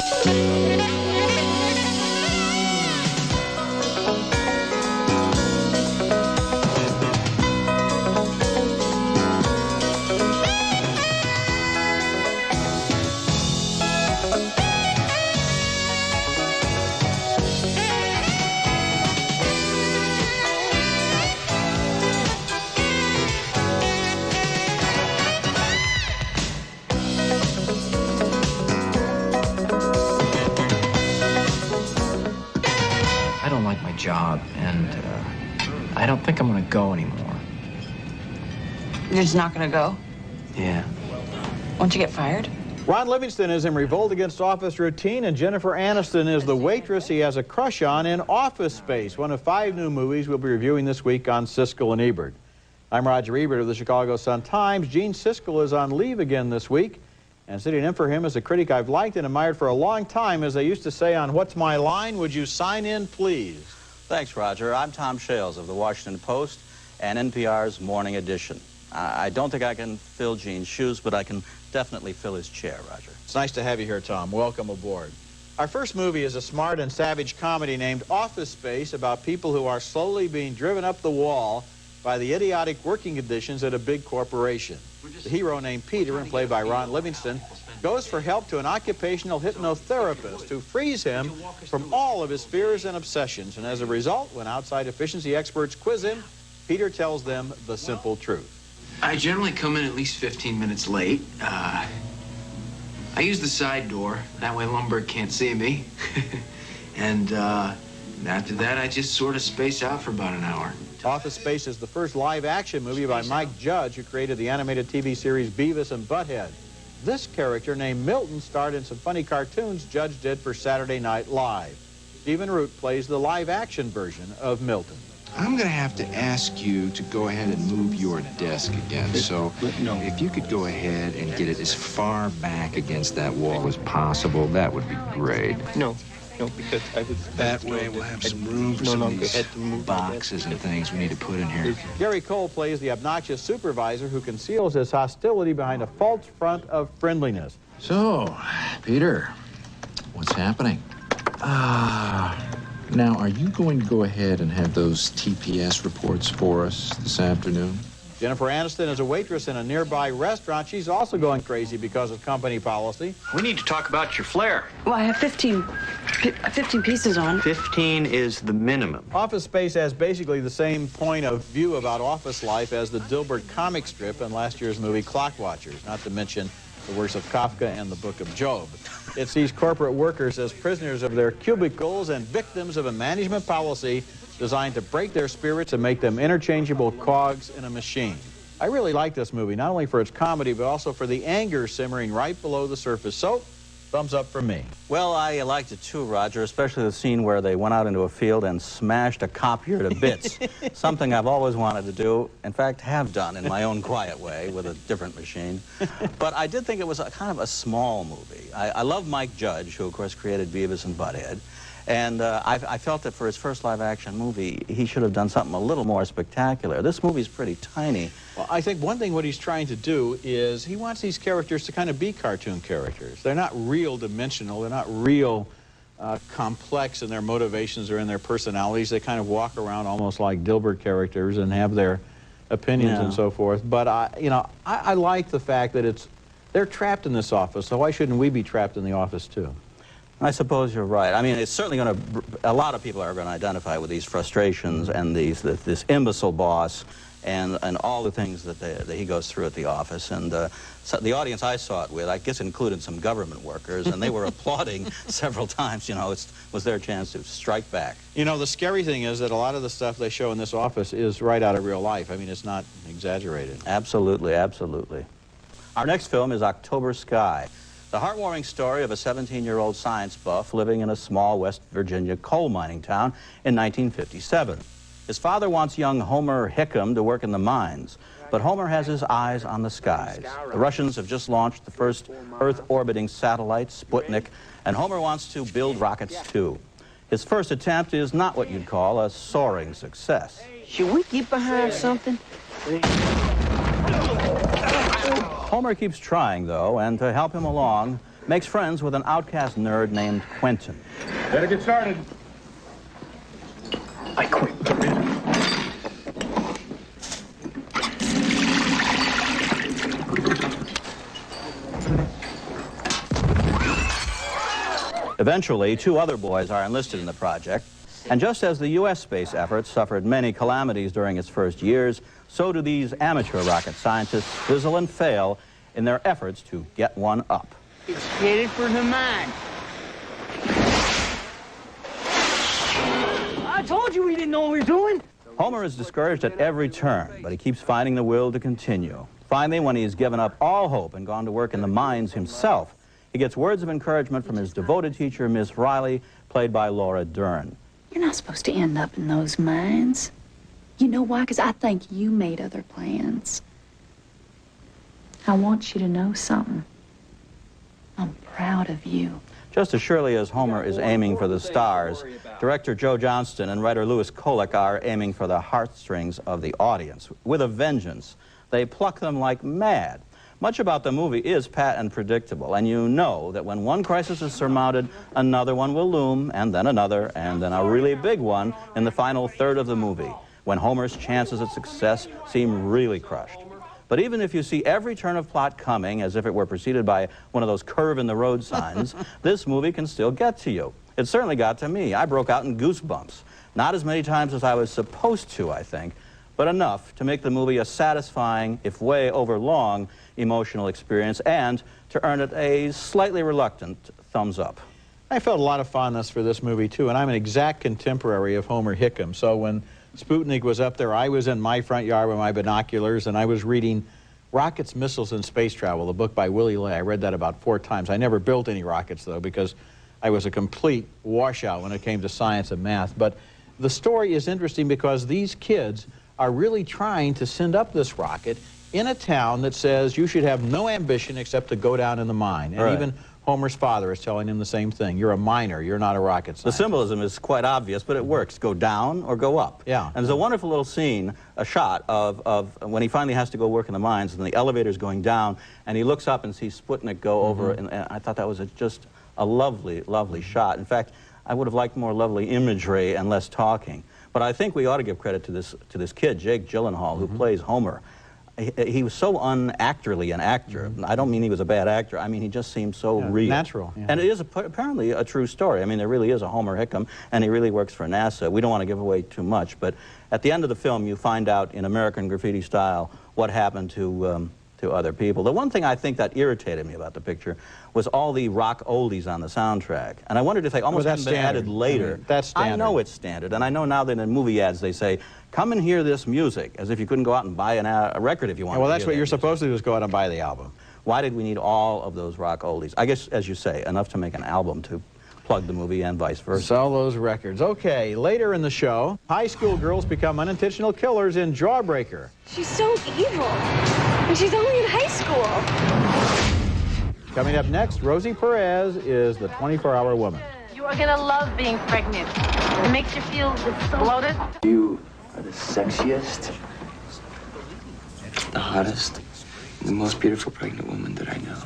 I don't like my job, and I don't think I'm gonna go anymore. You're just not gonna go? Yeah. Won't you get fired? Ron Livingston is in revolt against office routine, and Jennifer Aniston is the waitress he has a crush on in Office Space, one of 5 new movies we'll be reviewing this week on Siskel and Ebert. I'm Roger Ebert of the Chicago Sun-Times. Gene Siskel is on leave again this week, and sitting in for him is a critic I've liked and admired for a long time. As they used to say on What's My Line, would you sign in, please? Thanks, Roger. I'm Tom Shales of the Washington Post and NPR's Morning Edition. I don't think I can fill Gene's shoes, but I can definitely fill his chair, Roger. It's nice to have you here, Tom. Welcome aboard. Our first movie is a smart and savage comedy named Office Space about people who are slowly being driven up the wall by the idiotic working conditions at a big corporation. The hero, named Peter, and played by Ron Livingston, goes for help to an occupational hypnotherapist who frees him from all of his fears and obsessions. And as a result, when outside efficiency experts quiz him, Peter tells them the simple truth. I generally come in at least 15 minutes late. I use the side door. That way Lumberg can't see me. And after that, I just sort of space out for about an hour. Office Space is the first live-action movie by Mike Judge, who created the animated TV series Beavis and Butthead. This character, named Milton, starred in some funny cartoons Judge did for Saturday Night Live. Stephen Root plays the live-action version of Milton. I'm going to have to ask you to go ahead and move your desk again. So if you could go ahead and get it as far back against that wall as possible, that would be great. No, because I was... That way we'll have some room for some of these boxes and things we need to put in here. Gary Cole plays the obnoxious supervisor who conceals his hostility behind a false front of friendliness. So, Peter, what's happening? Now, are you going to go ahead and have those TPS reports for us this afternoon? Jennifer Aniston is a waitress in a nearby restaurant. She's also going crazy because of company policy. We need to talk about your flair. Well, I have 15 pieces on. 15 is the minimum. Office Space has basically the same point of view about office life as the Dilbert comic strip in last year's movie Clock Watchers, not to mention the works of Kafka and the Book of Job. It sees corporate workers as prisoners of their cubicles and victims of a management policy designed to break their spirits and make them interchangeable cogs in a machine. I really like this movie, not only for its comedy, but also for the anger simmering right below the surface. So, thumbs up from me. Well, I liked it too, Roger, especially the scene where they went out into a field and smashed a copier to bits. Something I've always wanted to do, in fact, have done in my own quiet way with a different machine. But I did think it was kind of a small movie. I love Mike Judge, who, of course, created Beavis and Butthead. And I felt that for his first live-action movie, he should have done something a little more spectacular. This movie's pretty tiny. Well, I think one thing what he's trying to do is he wants these characters to kind of be cartoon characters. They're not real dimensional. They're not real complex in their motivations or in their personalities. They kind of walk around almost like Dilbert characters and have their opinions and so forth. But, I like the fact that they're trapped in this office, so why shouldn't we be trapped in the office, too? I suppose you're right. I mean, it's certainly going to, a lot of people are going to identify with these frustrations and this imbecile boss and all the things that he goes through at the office. And so the audience I saw it with, I guess, included some government workers, and they were applauding several times. You know, it was their chance to strike back. You know, the scary thing is that a lot of the stuff they show in this office is right out of real life. I mean, it's not exaggerated. Absolutely, absolutely. Our next film is October Sky. The heartwarming story of a 17-year-old science buff living in a small West Virginia coal mining town in 1957. His father wants young Homer Hickam to work in the mines, but Homer has his eyes on the skies. The Russians have just launched the first Earth-orbiting satellite, Sputnik, and Homer wants to build rockets too. His first attempt is not what you'd call a soaring success. Should we get behind something? Homer keeps trying, though, and to help him along, makes friends with an outcast nerd named Quentin. Better get started. I quit. Eventually, 2 other boys are enlisted in the project, and just as the U.S. space effort suffered many calamities during its first years, so do these amateur rocket scientists fizzle and fail in their efforts to get one up. It's headed for the mine. I told you we didn't know what we were doing. Homer is discouraged at every turn, but he keeps finding the will to continue. Finally, when he's given up all hope and gone to work in the mines himself, he gets words of encouragement from his devoted teacher, Miss Riley, played by Laura Dern. You're not supposed to end up in those mines. You know why? Because I think you made other plans. I want you to know something. I'm proud of you. Just as surely as Homer is aiming for the stars, director Joe Johnston and writer Louis Kolick are aiming for the heartstrings of the audience. With a vengeance, they pluck them like mad. Much about the movie is pat and predictable, and you know that when one crisis is surmounted, another one will loom, and then another, and then a really big one in the final third of the movie, when Homer's chances at success seem really crushed. But even if you see every turn of plot coming as if it were preceded by one of those curve-in-the-road signs, this movie can still get to you. It certainly got to me. I broke out in goosebumps. Not as many times as I was supposed to, I think, but enough to make the movie a satisfying, if way over long, emotional experience, and to earn it a slightly reluctant thumbs up. I felt a lot of fondness for this movie, too, and I'm an exact contemporary of Homer Hickam. So when Sputnik was up there, I was in my front yard with my binoculars, and I was reading Rockets, Missiles, and Space Travel, a book by Willie Lay. I read that about 4 times. I never built any rockets, though, because I was a complete washout when it came to science and math. But the story is interesting because these kids are really trying to send up this rocket in a town that says you should have no ambition except to go down in the mine. And even Homer's father is telling him the same thing. You're a miner, you're not a rocket scientist. The symbolism is quite obvious, but it works. Go down or go up. Yeah. And there's a wonderful little scene, a shot of when he finally has to go work in the mines and the elevator's going down, and he looks up and sees Sputnik go over, and I thought that was just a lovely, lovely shot. In fact, I would have liked more lovely imagery and less talking. But I think we ought to give credit to this kid, Jake Gyllenhaal, who plays Homer. He was so unactorly an actor. I don't mean he was a bad actor. I mean, he just seemed so real. Natural. Yeah. And it is apparently a true story. I mean, there really is a Homer Hickam, and he really works for NASA. We don't want to give away too much, but at the end of the film, you find out in American Graffiti style what happened to other people. The one thing I think that irritated me about the picture was all the rock oldies on the soundtrack. And I wondered if they almost hadn't been added later. I mean, that's standard. I know it's standard, and I know now that in movie ads they say, come and hear this music, as if you couldn't go out and buy a record if you wanted to. Well, that's what you're supposed to do, is go out and buy the album. Why did we need all of those rock oldies? I guess, as you say, enough to make an album to plug the movie and vice versa. Sell those records. Okay, later in the show, high school girls become unintentional killers in Jawbreaker. She's so evil. And she's only in high school. Coming up next, Rosie Perez is the 24-hour woman. You are gonna love being pregnant. It makes you feel bloated. You are the sexiest, the hottest, the most beautiful pregnant woman that I know.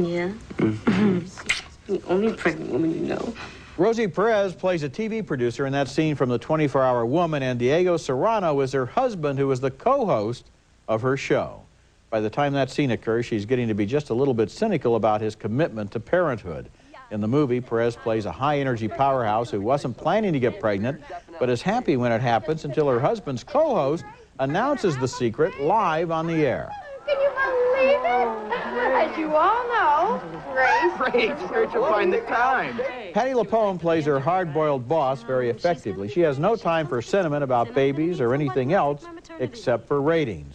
Yeah? Mm-hmm. The only pregnant woman you know. Rosie Perez plays a TV producer in that scene from the 24-hour woman, and Diego Serrano is her husband, who is the co-host of her show. By the time that scene occurs, she's getting to be just a little bit cynical about his commitment to parenthood. In the movie, Perez plays a high-energy powerhouse who wasn't planning to get pregnant, but is happy when it happens until her husband's co-host announces the secret live on the air. Can you believe it? As you all know, Grace. Where'd you find the time? Patti LuPone plays her hard-boiled boss very effectively. She has no time for sentiment about babies or anything else except for ratings.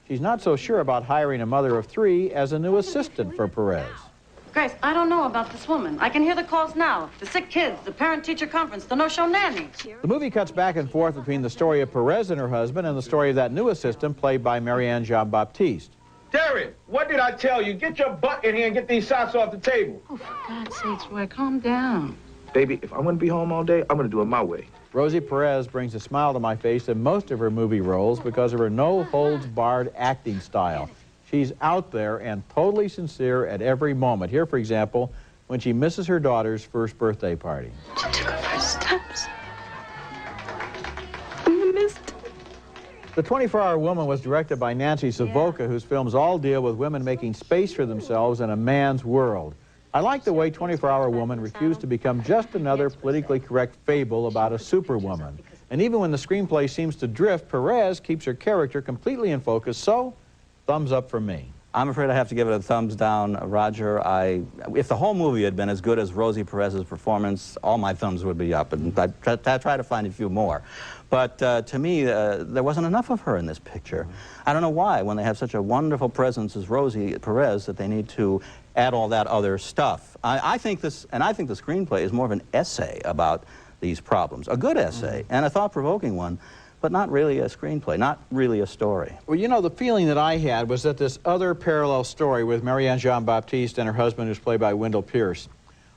She's not so sure about hiring a mother of 3 as a new assistant for Perez. Grace, I don't know about this woman. I can hear the calls now. The sick kids, the parent-teacher conference, the no-show nanny. The movie cuts back and forth between the story of Perez and her husband and the story of that new assistant played by Marianne Jean-Baptiste. Terry, what did I tell you? Get your butt in here and get these socks off the table. Oh, for God's sakes, Roy, calm down. Baby, if I'm going to be home all day, I'm going to do it my way. Rosie Perez brings a smile to my face in most of her movie roles because of her no-holds-barred acting style. She's out there and totally sincere at every moment. Here, for example, when she misses her daughter's first birthday party. She took her first steps. I missed it. The 24-Hour Woman was directed by Nancy Savoca, whose films all deal with women making space for themselves in a man's world. I like the way 24-Hour Woman refused to become just another politically correct fable about a superwoman. And even when the screenplay seems to drift, Perez keeps her character completely in focus, so thumbs up for me. I'm afraid I have to give it a thumbs down, Roger. If the whole movie had been as good as Rosie Perez's performance, all my thumbs would be up, and I try to find a few more. But to me, there wasn't enough of her in this picture. I don't know why, when they have such a wonderful presence as Rosie Perez, that they need to add all that other stuff. I think the screenplay is more of an essay about these problems. A good essay, and a thought-provoking one, but not really a screenplay, not really a story. Well, you know, the feeling that I had was that this other parallel story with Marianne Jean-Baptiste and her husband, who's played by Wendell Pierce,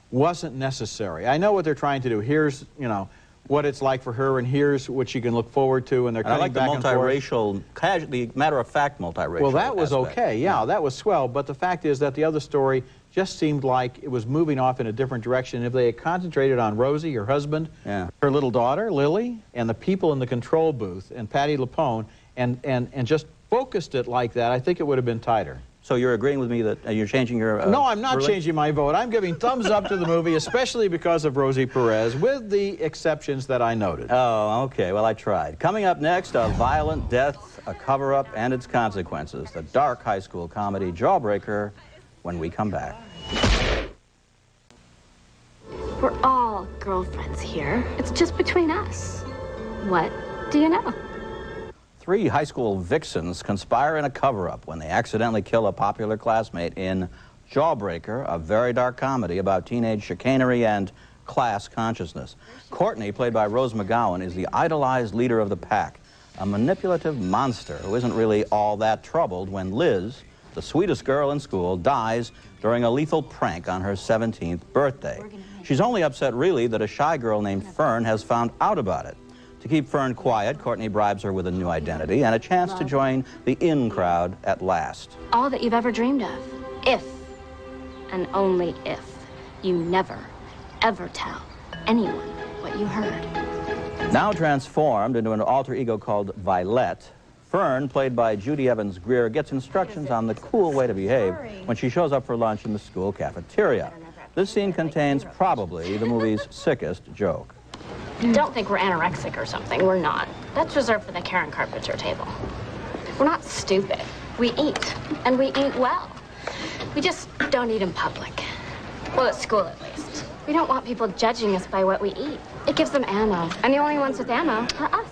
wasn't necessary. I know what they're trying to do. Here's, you know, what it's like for her, and here's what she can look forward to, and they're cutting back and forth. I like the multiracial, the matter-of-fact multiracial Well, that was aspect. okay, yeah, that was swell, but the fact is that the other story just seemed like it was moving off in a different direction. If they had concentrated on Rosie, her husband, her little daughter, Lily, and the people in the control booth, and Patti LuPone, and just focused it like that, I think it would have been tighter. So you're agreeing with me that you're changing your... No, I'm not ruling? changing my vote. I'm giving thumbs up to the movie, especially because of Rosie Perez, with the exceptions that I noted. Oh, okay. Well, I tried. Coming up next, a violent death, a cover-up, and its consequences. The dark high school comedy Jawbreaker, when we come back. We're all girlfriends here. It's just between us. What do you know? 3 high school vixens conspire in a cover-up when they accidentally kill a popular classmate in Jawbreaker, a very dark comedy about teenage chicanery and class consciousness. Courtney, played by Rose McGowan, is the idolized leader of the pack, a manipulative monster who isn't really all that troubled when Liz, the sweetest girl in school, dies during a lethal prank on her 17th birthday. She's only upset, really, that a shy girl named Fern has found out about it. To keep Fern quiet, Courtney bribes her with a new identity and a chance to join the in crowd at last. All that you've ever dreamed of. If, and only if, you never, ever tell anyone what you heard. Now transformed into an alter ego called Violet, Fern, played by Judy Evans Greer, gets instructions on the cool way to behave when she shows up for lunch in the school cafeteria. This scene contains probably the movie's sickest joke. Don't think we're anorexic or something. We're not. That's reserved for the Karen Carpenter table. We're not stupid. We eat, and we eat well. We just don't eat in public. Well, at school, at least. We don't want people judging us by what we eat. It gives them ammo, and the only ones with ammo are us.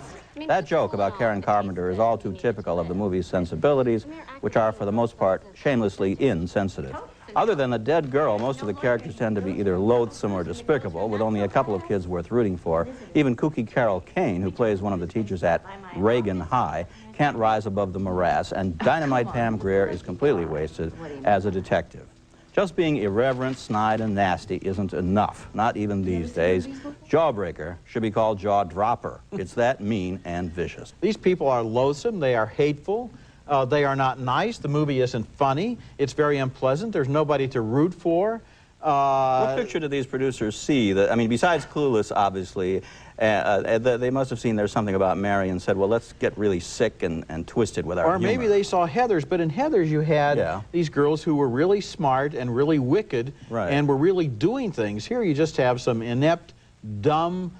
That joke about Karen Carpenter is all too typical of the movie's sensibilities, which are, for the most part, shamelessly insensitive. Other than a dead girl, most of the characters tend to be either loathsome or despicable, with only a couple of kids worth rooting for. Even kooky Carol Kane, who plays one of the teachers at Reagan High, can't rise above the morass, and Dynamite Pam Grier is completely wasted as a detective. Just being irreverent, snide, and nasty isn't enough, not even these days. Jawbreaker should be called Jaw Dropper. It's that mean and vicious. These people are loathsome, they are hateful. They are not nice. The movie isn't funny. It's very unpleasant. There's nobody to root for. What picture did these producers see? I mean, besides Clueless, obviously, they must have seen There's Something About Mary and said, well, let's get really sick and twisted with our humor. Or maybe they saw Heathers, but in Heathers you had these girls who were really smart and really wicked and were really doing things. Here you just have some inept, dumb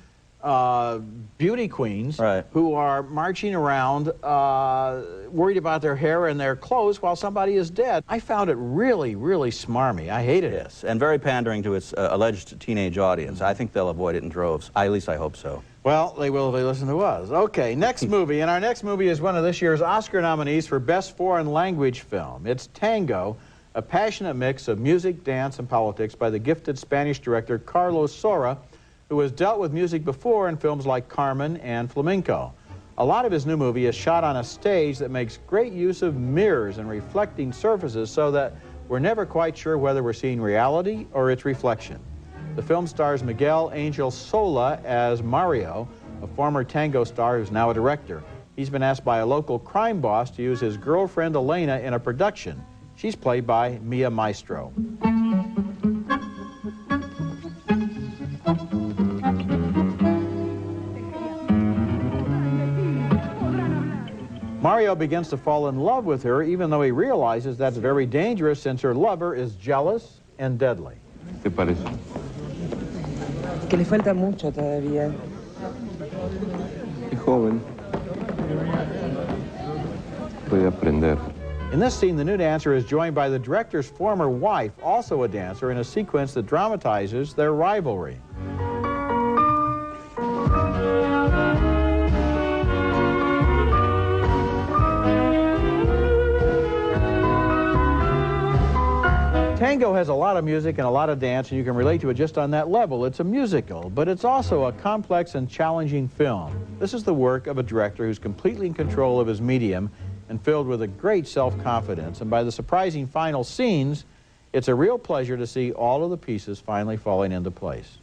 beauty queens who are marching around worried about their hair and their clothes while somebody is dead. I found it really, really smarmy. I hated it. Yes, and very pandering to its alleged teenage audience. I think they'll avoid it in droves. At least I hope so. Well, they will if they listen to us. Okay, next movie. And our next movie is one of this year's Oscar nominees for Best Foreign Language Film. It's Tango, a passionate mix of music, dance, and politics by the gifted Spanish director Carlos Saura, who has dealt with music before in films like Carmen and Flamenco. A lot of his new movie is shot on a stage that makes great use of mirrors and reflecting surfaces so that we're never quite sure whether we're seeing reality or its reflection. The film stars Miguel Angel Sola as Mario, a former tango star who's now a director. He's been asked by a local crime boss to use his girlfriend Elena in a production. She's played by Mia Maestro. Mario begins to fall in love with her, even though he realizes that's very dangerous since her lover is jealous and deadly. ¿Te parece? Que le falta mucho todavía. Es joven. Puede aprender. In this scene, the new dancer is joined by the director's former wife, also a dancer, in a sequence that dramatizes their rivalry. Tango has a lot of music and a lot of dance, and you can relate to it just on that level. It's a musical, but it's also a complex and challenging film. This is the work of a director who's completely in control of his medium and filled with a great self-confidence. And by the surprising final scenes, it's a real pleasure to see all of the pieces finally falling into place.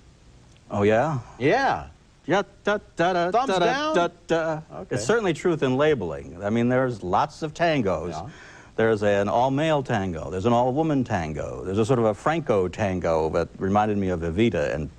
Oh, yeah? Yeah. Yeah, Thumbs down? Okay. It's certainly truth in labeling. I mean, there's lots of tangos. Yeah. There's an all-male tango. There's an all-woman tango. There's a sort of a Franco tango that reminded me of Evita, and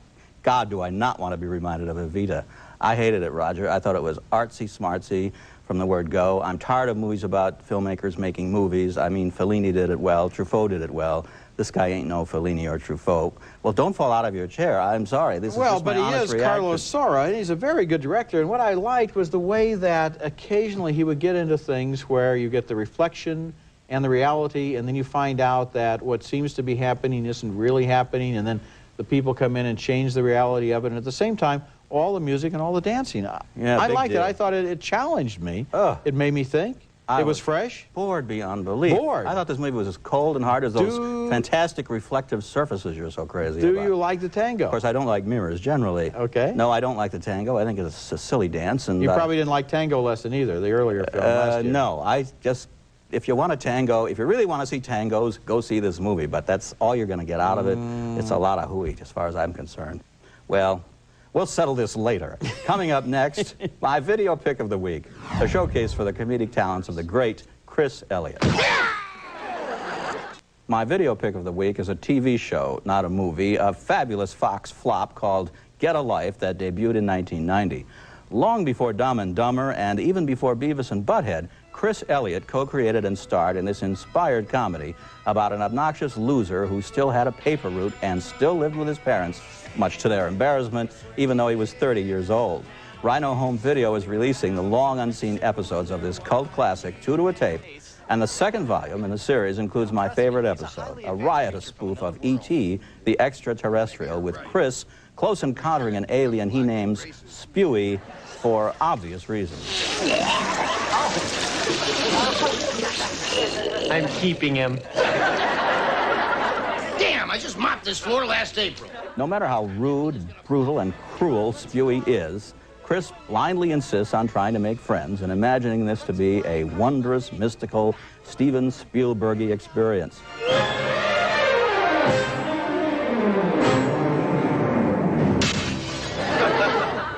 God, do I not want to be reminded of Evita. I hated it, Roger. I thought it was artsy-smartsy from the word go. I'm tired of movies about filmmakers making movies. I mean, Fellini did it well. Truffaut did it well. This guy ain't no Fellini or Truffaut. Well, don't fall out of your chair. I'm sorry. This is just my honest reaction. Carlos Saura, and he's a very good director. And what I liked was the way that occasionally he would get into things where you get the reflection and the reality, and then you find out that what seems to be happening isn't really happening, and then the people come in and change the reality of it, and at the same time, all the music and all the dancing. Yeah, I liked it. I thought it challenged me. It made me think. It was fresh. Bored beyond belief. Bored. I thought this movie was as cold and hard as those fantastic reflective surfaces you're so crazy about. Do you like the tango? Of course, I don't like mirrors generally. Okay. No, I don't like the tango. I think it's a silly dance. And you probably didn't like Tango Lesson either, the earlier film last year. No, I just... If you want a tango, if you really want to see tangos, go see this movie. But that's all you're going to get out of it. It's a lot of hooey, as far as I'm concerned. Well, we'll settle this later. Coming up next, my video pick of the week, a showcase for the comedic talents of the great Chris Elliott. My video pick of the week is a TV show, not a movie, a fabulous Fox flop called Get a Life that debuted in 1990. Long before Dumb and Dumber and even before Beavis and Butthead, Chris Elliott co-created and starred in this inspired comedy about an obnoxious loser who still had a paper route and still lived with his parents, much to their embarrassment, even though he was 30 years old. Rhino Home Video is releasing the long unseen episodes of this cult classic, 2 to a tape, and the second volume in the series includes my favorite episode, a riotous spoof of E.T., the extraterrestrial, with Chris close encountering an alien he names Spewy for obvious reasons. I'm keeping him. Damn, I just mopped this floor last April. No matter how rude, brutal, and cruel Spewy is, Chris blindly insists on trying to make friends and imagining this to be a wondrous, mystical, Steven Spielberg-y experience.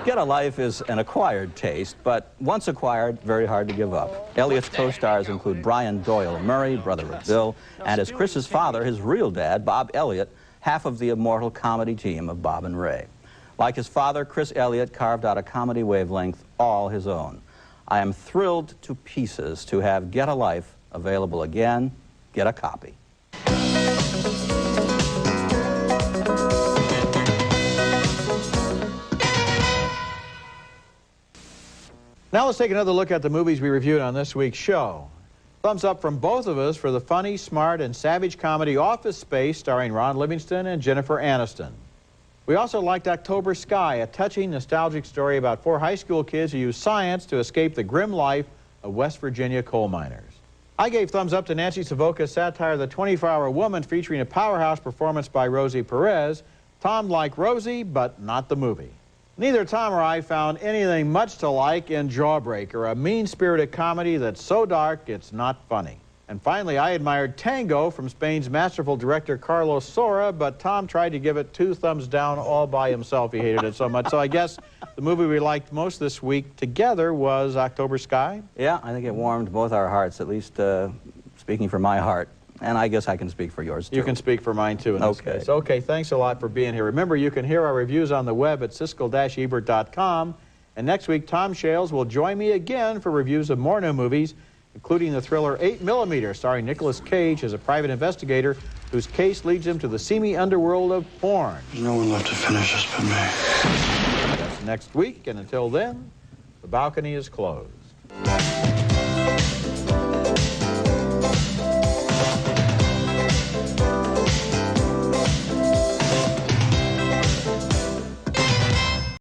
Get a Life is an acquired taste, but once acquired, very hard to give up. Elliott's co-stars include Brian Doyle Murray, brother of Bill, and as Chris's father, his real dad, Bob Elliott, half of the immortal comedy team of Bob and Ray. Like his father, Chris Elliott carved out a comedy wavelength all his own. I am thrilled to pieces to have Get a Life available again. Get a copy. Now let's take another look at the movies we reviewed on this week's show. Thumbs up from both of us for the funny, smart, and savage comedy Office Space starring Ron Livingston and Jennifer Aniston. We also liked October Sky, a touching, nostalgic story about 4 high school kids who use science to escape the grim life of West Virginia coal miners. I gave thumbs up to Nancy Savoca's satire The 24-Hour Woman, featuring a powerhouse performance by Rosie Perez. Tom liked Rosie, but not the movie. Neither Tom or I found anything much to like in Jawbreaker, a mean-spirited comedy that's so dark it's not funny. And finally, I admired Tango from Spain's masterful director Carlos Saura, but Tom tried to give it 2 thumbs down all by himself. He hated it so much. So I guess the The movie we liked most this week together was October Sky. Yeah, I think it warmed both our hearts, at least speaking for my heart. And I guess I can speak for yours, too. You can speak for mine, too, in this case. Okay, thanks a lot for being here. Remember, you can hear our reviews on the web at Siskel-Ebert.com. And next week, Tom Shales will join me again for reviews of more new movies, including the thriller 8mm, starring Nicolas Cage as a private investigator whose case leads him to the seamy underworld of porn. There's no one left to finish this but me. That's next week, and until then, the balcony is closed.